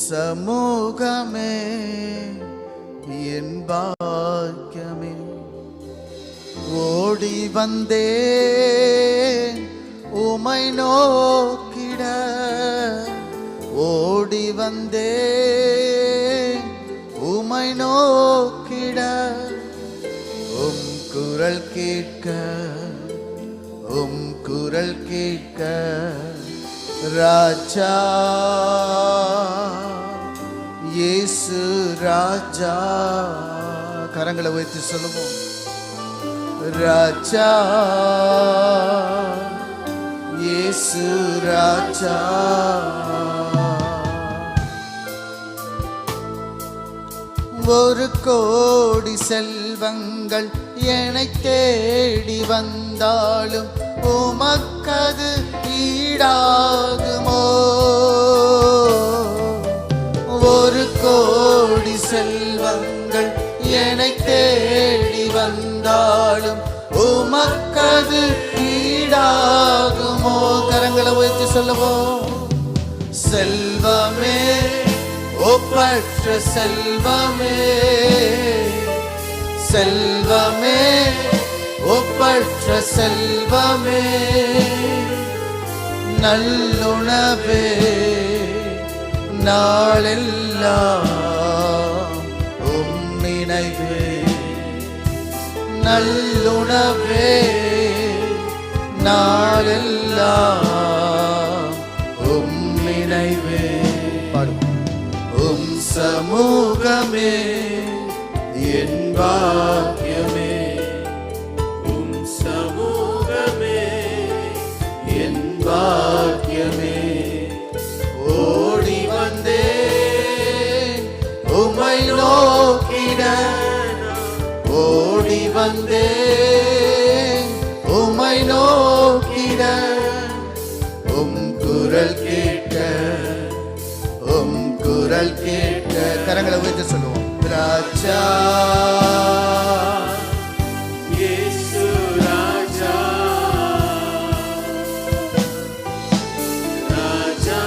சமூகமே என் பாக்கியமே. ஓடி வந்தேன் உமை நோக்கிட, ஓடி வந்தேன் உமை நோக்கிட. குரல் கேட்க, குரல் கேட்க ராஜா இயேசு ராஜா. கரங்களை உயர்த்தி சொல்லுவோம். ராஜா இயேசு ராஜா. ஒரு கோடி செல்வங்கள் என்னை தேடி வந்தாலும் உமக்கது ஈடாகுமோ? ஒரு கோடி செல்வங்கள் என்னை தேடி வந்தாலும் உமக்கது ஈடாகுமோ? கரங்களை உயர்த்தி சொல்லுவோம். செல்வமே, ஒப்பற்ற செல்வமே, செல்வமே, ஒப்பற்ற செல்வமே, நல்லுணவே நாளெல்லாம் நினைவே, நல்லுணவே நாளெல்லாம் நினைவே. சமூகமே என் பாக்கியமே, சமூகமே என் பாக்கியமே. ஓடி வந்தேன் உமை நோக்கிட, ஓடி வந்தேன் உமை நோக்கிட. குரல் கேட்க, குரல் கேட்க. கரங்களை உயர்த்தி சொல்லுவோம். ராஜா இயேசு ராஜா, ராஜா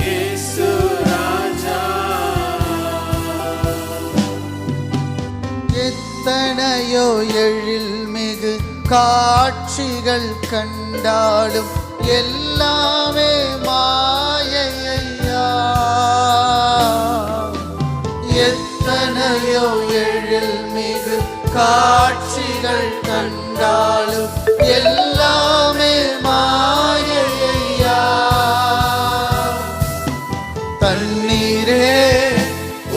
இயேசு ராஜா. எத்தனையோ எழில்மிகு காட்சிகள் கண்டாலும் எல்லாமே மாயையா. எத்தனையோ எழில்மிகு காட்சிகள் கண்டாலும் எல்லாமே மாயையா. தண்ணீரே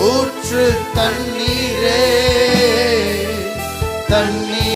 ஊற்று, தண்ணீரே தண்ணீர்